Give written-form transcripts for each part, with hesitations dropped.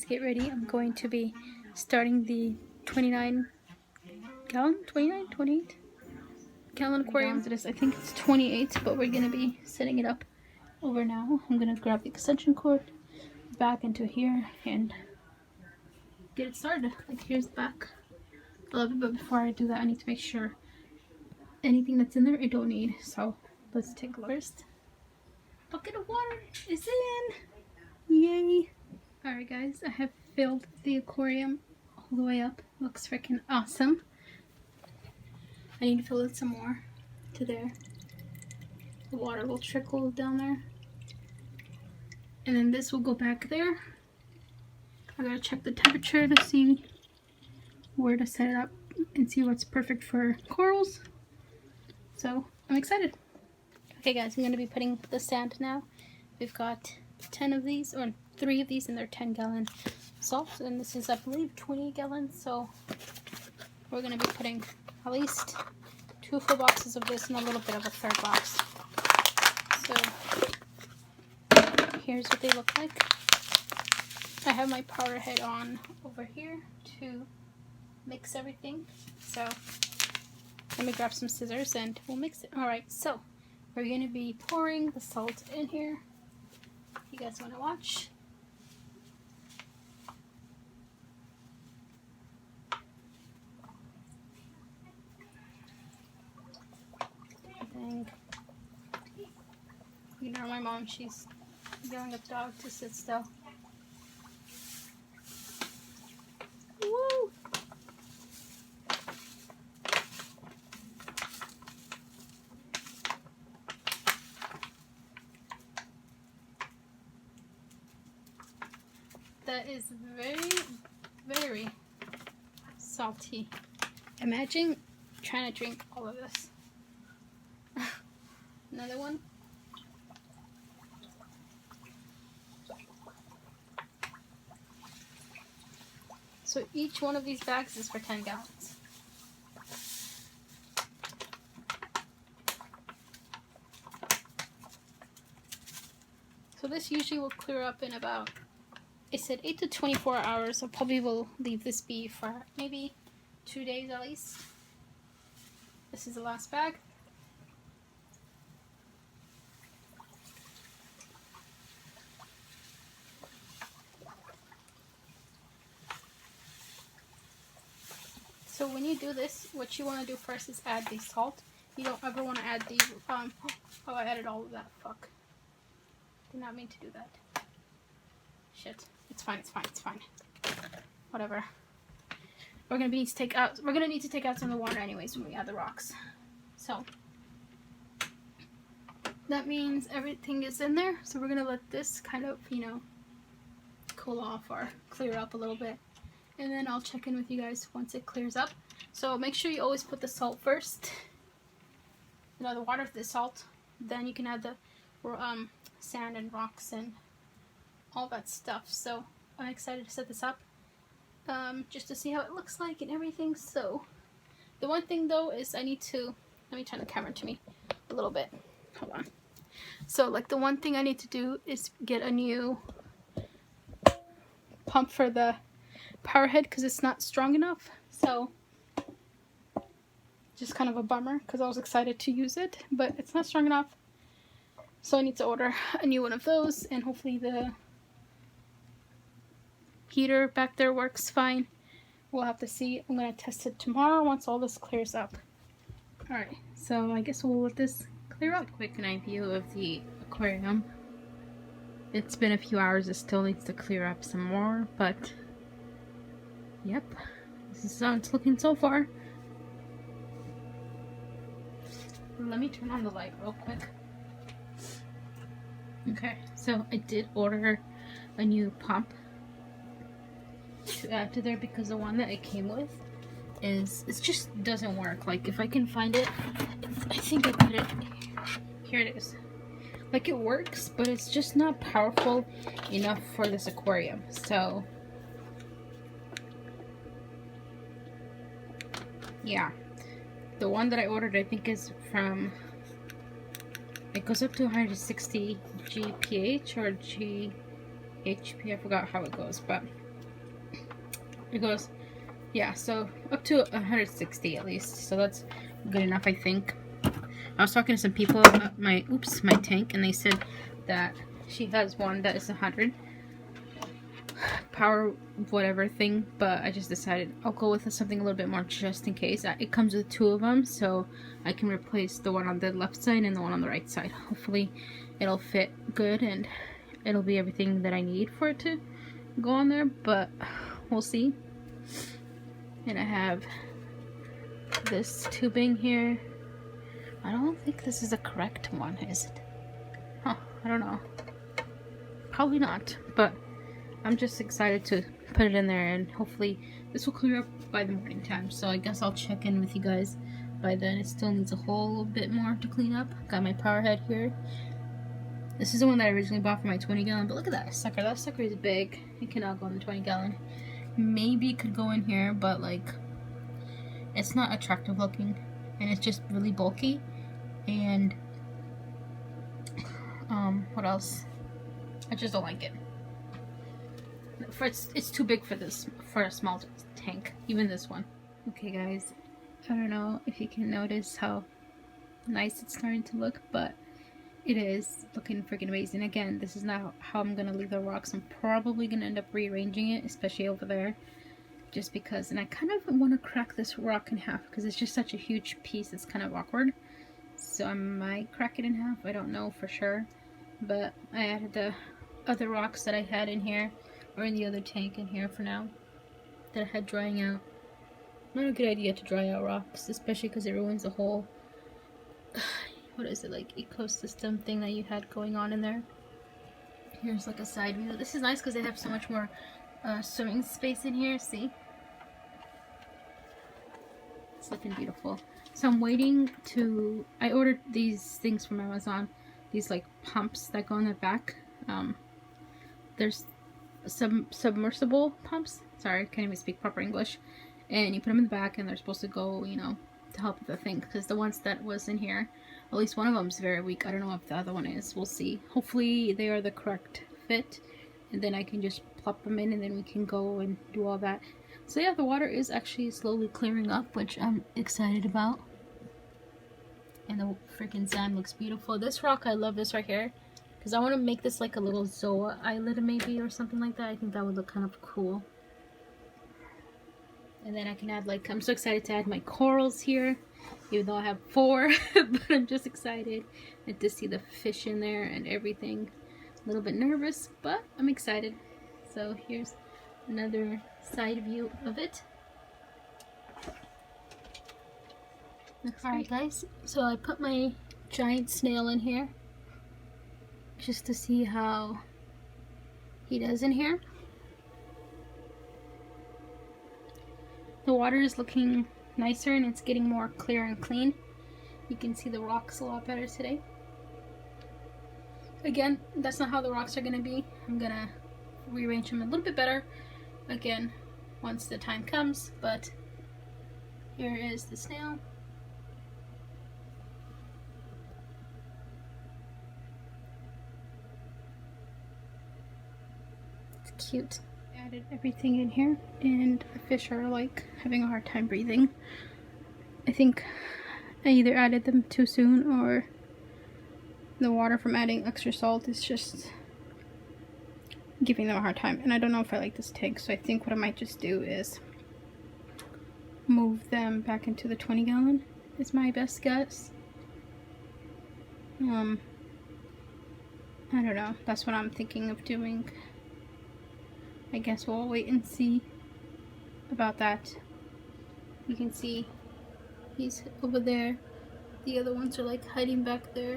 Get ready. I'm going to be starting the 28 gallon aquarium. It is, I think it's 28, but we're going to be setting it up over now. I'm going to grab the extension cord back into here and get it started. Like, here's the back. I love it, but before I do that, I need to make sure anything that's in there I don't need. So let's take a look. First, bucket of water is in. Yay! Alright guys, I have filled the aquarium all the way up. Looks freaking awesome. I need to fill it some more to there. The water will trickle down there. And then this will go back there. I gotta check the temperature to see where to set it up and see what's perfect for corals. So I'm excited. Okay guys, I'm gonna be putting the sand now. We've got 10 of these, or 3 of these, and they're 10-gallon salts, and this is, I believe, 20 gallons. So we're gonna be putting at least 2 full boxes of this and a little bit of a third box. So here's what they look like. I have my powder head on over here to mix everything. So let me grab some scissors and we'll mix it. Alright, so we're going to be pouring the salt in here. You guys want to watch? Ignore my mom, she's yelling at the dog to sit still. Woo! That is very, very salty. Imagine trying to drink all of this. Another one. So each one of these bags is for 10 gallons. So this usually will clear up in about, it said 8 to 24 hours. So probably will leave this be for maybe 2 days at least. This is the last bag. So when you do this, what you want to do first is add the salt. You don't ever want to add the, oh, I added all of that, fuck. Did not mean to do that. Shit. It's fine, it's fine, it's fine. Whatever. We're gonna need to take out some of the water anyways when we add the rocks. So that means everything is in there. So we're gonna let this kind of, you know, cool off or clear up a little bit. And then I'll check in with you guys once it clears up. So make sure you always put the salt first. You know, the water, the salt. Then you can add the sand and rocks and all that stuff. So I'm excited to set this up. Just to see how it looks like and everything. So the one thing though is I need to, let me turn the camera to me a little bit. Hold on. So like the one thing I need to do is get a new pump for the power head because it's not strong enough. So just kind of a bummer because I was excited to use it, but it's not strong enough. So I need to order a new one of those, and hopefully the heater back there works fine. We'll have to see. I'm going to test it tomorrow once all this clears up. Alright, so I guess we'll let this clear up. Quick night view of the aquarium. It's been a few hours. It still needs to clear up some more, but yep, this is how it's looking so far. Let me turn on the light real quick. Okay, so I did order a new pump to add to there because the one that it came with is, it just doesn't work. Like if I can find it, I think I put it, here it is. Like it works, but it's just not powerful enough for this aquarium. So yeah, the one that I ordered I think is from, it goes up to 160 GPH or GHP, I forgot how it goes, but It goes, yeah, so up to 160 at least. So that's good enough, I think. I was talking to some people about my tank, and they said that she has one that is 100 power whatever thing, but I just decided I'll go with something a little bit more just in case. It comes with 2 of them, so I can replace the one on the left side and the one on the right side. Hopefully it'll fit good and it'll be everything that I need for it to go on there, but we'll see. And I have this tubing here. I don't think this is the correct one, is it? Huh, I don't know. Probably not, but I'm just excited to put it in there, and hopefully this will clear up by the morning time. So I guess I'll check in with you guys by then. It still needs a whole bit more to clean up. Got my power head here. This is the one that I originally bought for my 20 gallon, but look at that sucker. That sucker is big. It cannot go in the 20 gallon. Maybe it could go in here, but like, it's not attractive looking, and it's just really bulky. And what else? I just don't like it. It's too big for a small tank, even this one. Okay guys, I don't know if you can notice how nice it's starting to look, but it is looking freaking amazing. Again, this is not how I'm gonna leave the rocks. I'm probably gonna end up rearranging it, especially over there, just because. And I kind of want to crack this rock in half because it's just such a huge piece. It's kind of awkward, so I might crack it in half. I don't know for sure, but I added the other rocks that I had in here, or in the other tank in here for now, that I had drying out. Not a good idea to dry out rocks, especially because it ruins the whole what is it, like ecosystem thing that you had going on in there. Here's like a side view. This is nice because they have so much more swimming space in here. See, it's looking beautiful. So I'm waiting to, I ordered these things from Amazon, these like pumps that go in the back. There's some submersible pumps, sorry, I can't even speak proper English, and you put them in the back and they're supposed to go, you know, to help with the thing, because the ones that was in here, at least one of them is very weak. I don't know if the other one is, we'll see. Hopefully they are the correct fit, and then I can just plop them in and then we can go and do all that. So yeah, the water is actually slowly clearing up, which I'm excited about, and the freaking sand looks beautiful. This rock, I love this right here, because I want to make this like a little Zoa island maybe, or something like that. I think that would look kind of cool. And then I can add, like, I'm so excited to add my corals here, even though I have 4, but I'm just excited and to see the fish in there and everything. A little bit nervous, but I'm excited. So here's another side view of it. Alright guys, so I put my giant snail in here just to see how he does in here. The water is looking nicer and it's getting more clear and clean. You can see the rocks a lot better today. Again, that's not how the rocks are going to be. I'm going to rearrange them a little bit better again once the time comes, but here is the snail. It's cute. Added everything in here, and the fish are like having a hard time breathing. I think I either added them too soon, or the water from adding extra salt is just giving them a hard time. And I don't know if I like this tank, so I think what I might just do is move them back into the 20 gallon is my best guess. I don't know, that's what I'm thinking of doing. I guess we'll wait and see about that. You can see he's over there. The other ones are like hiding back there.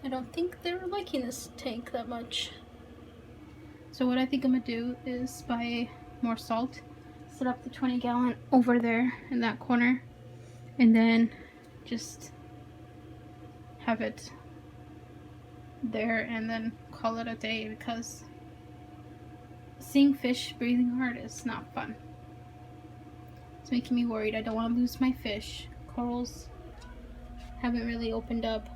I don't think they're liking this tank that much. So what I think I'm gonna do is buy more salt, set up the 20 gallon over there in that corner, and then just have it there and then call it a day, because seeing fish breathing hard is not fun. It's making me worried. I don't want to lose my fish. Corals haven't really opened up.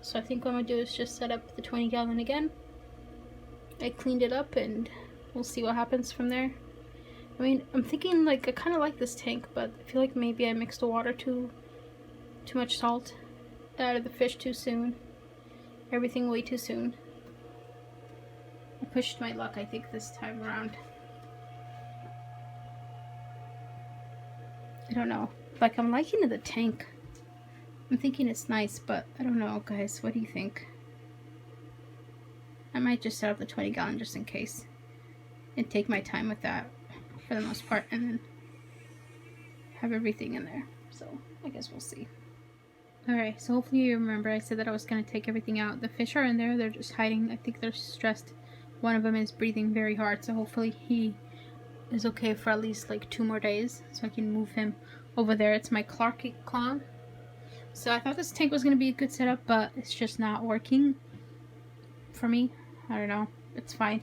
So I think what I'm going to do is just set up the 20 gallon again I cleaned it up and we'll see what happens from there. I mean, I'm thinking like I kind of like this tank, but I feel like maybe I mixed the water too much salt, added the fish too soon, everything way too soon. I pushed my luck, I think, this time around. I don't know. Like, I'm liking the tank. I'm thinking it's nice, but I don't know, guys. What do you think? I might just set up the 20 gallon just in case and take my time with that for the most part and then have everything in there. So I guess we'll see. Alright, so hopefully you remember I said that I was going to take everything out. The fish are in there. They're just hiding. I think they're stressed. One of them is breathing very hard, so hopefully he is okay for at least like 2 more days so I can move him over there. It's my Clarky clown. So I thought this tank was going to be a good setup, but it's just not working for me. I don't know. It's fine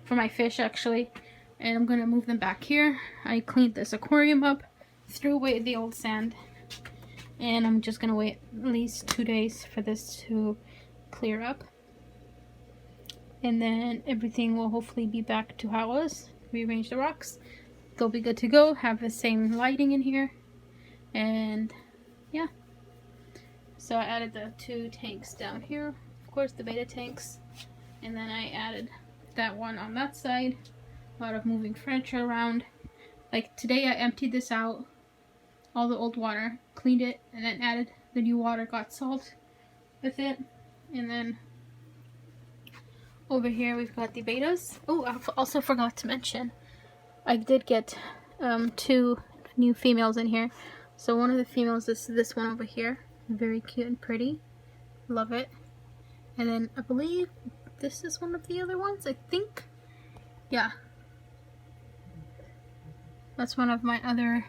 for my fish actually. And I'm going to move them back here. I cleaned this aquarium up, threw away the old sand, and I'm just going to wait at least 2 days for this to clear up. And then everything will hopefully be back to how it was. Rearrange the rocks. They'll be good to go. Have the same lighting in here. And yeah. So I added the 2 tanks down here. Of course, the beta tanks. And then I added that one on that side. A lot of moving furniture around. Like today I emptied this out. All the old water. Cleaned it. And then added the new water. Got salt with it. And then over here we've got the betas. Oh, I also forgot to mention, I did get 2 new females in here. So one of the females is this one over here. Very cute and pretty. Love it. And then I believe this is one of the other ones, I think. Yeah. That's one of my other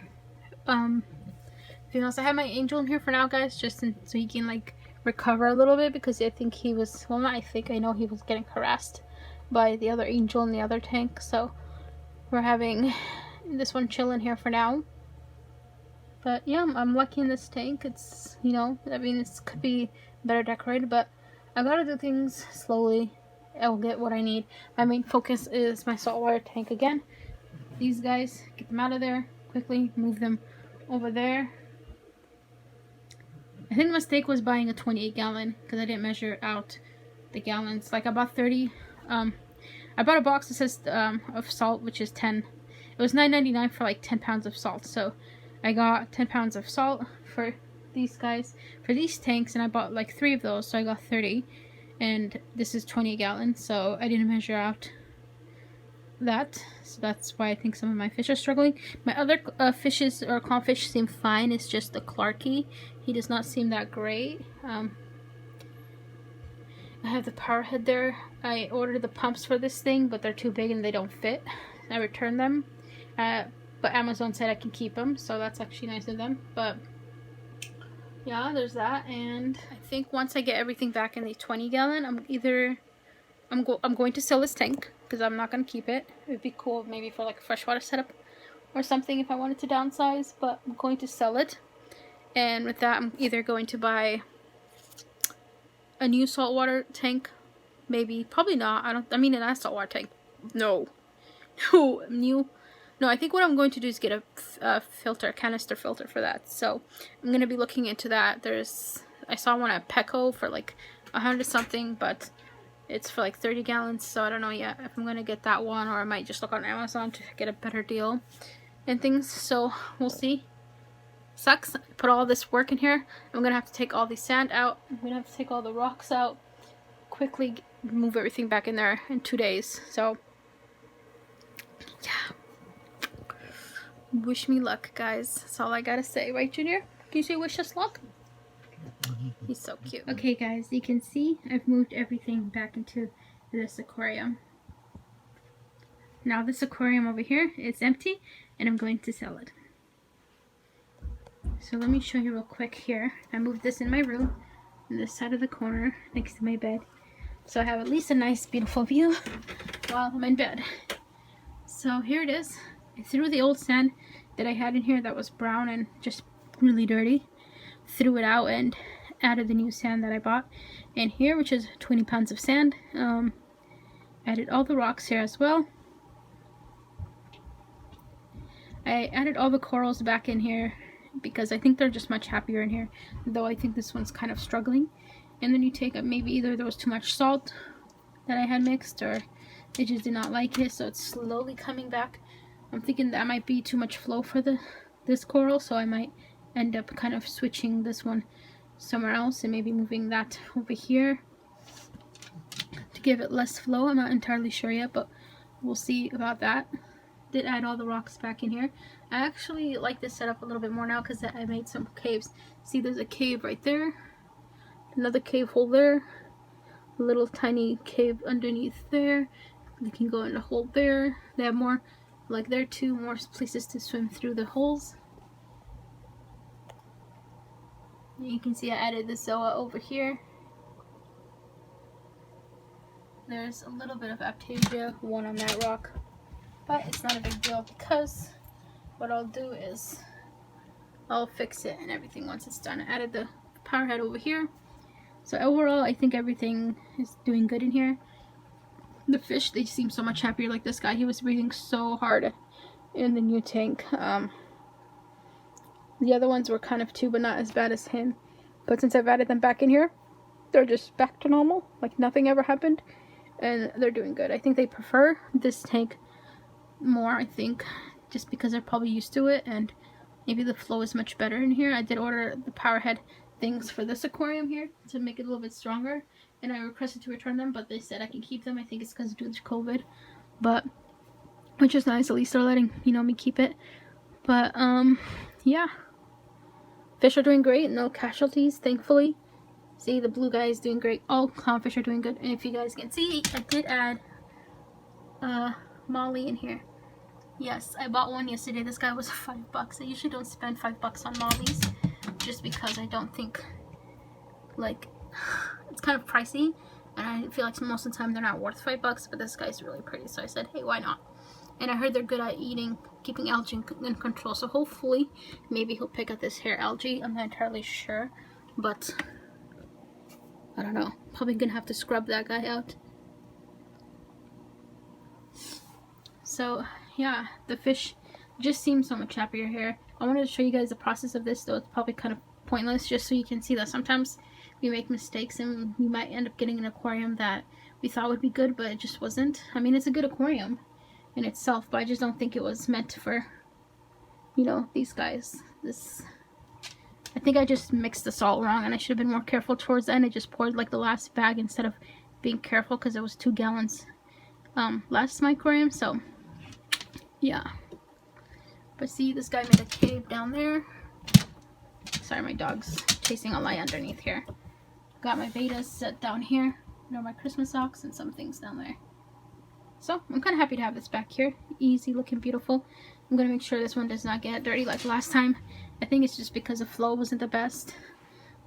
females. I have my angel in here for now, guys, just so he can like recover a little bit, because I think he was, well, not I think, I know he was getting harassed by the other angel in the other tank. So we're having this one chill in here for now. But yeah, I'm lucky in this tank. It's, you know, I mean, it could be better decorated, but I gotta do things slowly. I'll get what I need. My main focus is my saltwater tank again. These guys, get them out of there quickly, move them over there. I think the mistake was buying a 28 gallon because I didn't measure out the gallons. Like I bought 30. I bought a box that says of salt, which is 10. It was $9.99 for like 10 pounds of salt. So I got 10 pounds of salt for these guys, for these tanks, and I bought like 3 of those, so I got 30. And this is 20 gallons, so I didn't measure out that. So that's why I think some of my fish are struggling. My other fishes or clownfish seem fine. It's just the Clarky. He does not seem that great. I have the power head there. I ordered the pumps for this thing, but they're too big and they don't fit. I returned them. But Amazon said I can keep them, so that's actually nice of them. But yeah, there's that. And I think once I get everything back in the 20 gallon, I'm going to sell this tank because I'm not going to keep it. It would be cool maybe for like a freshwater setup or something if I wanted to downsize, but I'm going to sell it. And with that, I'm either going to buy a new saltwater tank, maybe, probably not. I mean, a nice saltwater tank. No, I think what I'm going to do is get a canister filter for that. So I'm going to be looking into that. I saw one at Petco for like 100 something, but it's for like 30 gallons. So I don't know yet if I'm going to get that one, or I might just look on Amazon to get a better deal and things. So we'll see. Sucks. I put all this work in here. I'm going to have to take all the sand out. I'm going to have to take all the rocks out. Quickly move everything back in there in 2 days. So yeah. Wish me luck, guys. That's all I gotta say. Right, Junior? Can you say wish us luck? He's so cute. Okay, guys, you can see I've moved everything back into this aquarium. Now this aquarium over here is empty, and I'm going to sell it. So let me show you real quick here. I moved this in my room, in this side of the corner, next to my bed. So I have at least a nice, beautiful view while I'm in bed. So here it is. I threw the old sand that I had in here that was brown and just really dirty. Threw it out and added the new sand that I bought in here, which is 20 pounds of sand. Added all the rocks here as well. I added all the corals back in here because I think they're just much happier in here, though I think this one's kind of struggling. And then you take up, maybe either there was too much salt that I had mixed, or they just did not like it, so it's slowly coming back. I'm thinking that might be too much flow for this coral, so I might end up kind of switching this one somewhere else and maybe moving that over here to give it less flow. I'm not entirely sure yet, but we'll see about that. Did add all the rocks back in here. I actually like this setup a little bit more now because I made some caves. See, there's a cave right there, another cave hole there, a little tiny cave underneath there. They can go in the hole there. They have more, like there too, more places to swim through the holes. And you can see I added the zoa over here. There's a little bit of Aptasia, one on that rock, but it's not a big deal because what I'll do is I'll fix it and everything once it's done. I added the power head over here. So overall, I think everything is doing good in here. The fish, they seem so much happier. Like this guy, he was breathing so hard in the new tank. The other ones were kind of too, but not as bad as him. But since I've added them back in here, they're just back to normal. Like nothing ever happened. And they're doing good. I think they prefer this tank more, I think, just because they're probably used to it. And maybe the flow is much better in here. I did order the power head things for this aquarium here to make it a little bit stronger, and I requested to return them, but they said I can keep them. I think it's because due to COVID, but which is nice. At least they're letting me keep it. But yeah, fish are doing great. No casualties, thankfully. See, the blue guy is doing great. All clownfish are doing good. And if you guys can see, I did add molly in here. Yes, I bought one yesterday. This guy was $5. I usually don't spend $5 on mollies, just because I don't think, like, it's kind of pricey, and I feel like most of the time they're not worth $5, but this guy's really pretty, so I said, hey, why not? And I heard they're good at keeping algae in control, so hopefully maybe he'll pick up this hair algae. I'm not entirely sure, but I don't know. Probably gonna have to scrub that guy out. So yeah, the fish just seem so much happier here. I wanted to show you guys the process of this, though it's probably kind of pointless, just so you can see that sometimes we make mistakes and we might end up getting an aquarium that we thought would be good, but it just wasn't. I mean, it's a good aquarium in itself, but I just don't think it was meant for, these guys. I think I just mixed the salt wrong, and I should have been more careful towards the end. I just poured like the last bag instead of being careful, because it was 2 gallons last my aquarium. So yeah, but see, this guy made a cave down there. Sorry, my dog's chasing a light underneath here. Got my betas set down here. My Christmas socks and some things down there. So I'm kind of happy to have this back here. Easy looking, beautiful. I'm going to make sure this one does not get dirty like last time. I think it's just because the flow wasn't the best.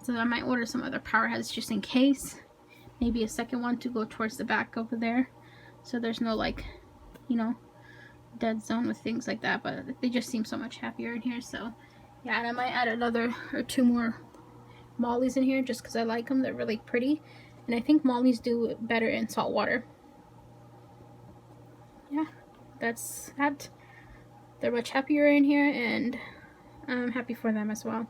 So I might order some other power heads just in case. Maybe a second one to go towards the back over there, so there's no, like, dead zone with things like that. But they just seem so much happier in here. So yeah, and I might add another or 2 more mollies in here just because I like them. They're really pretty, and I think mollies do better in salt water. Yeah, that's that. They're much happier in here, and I'm happy for them as well.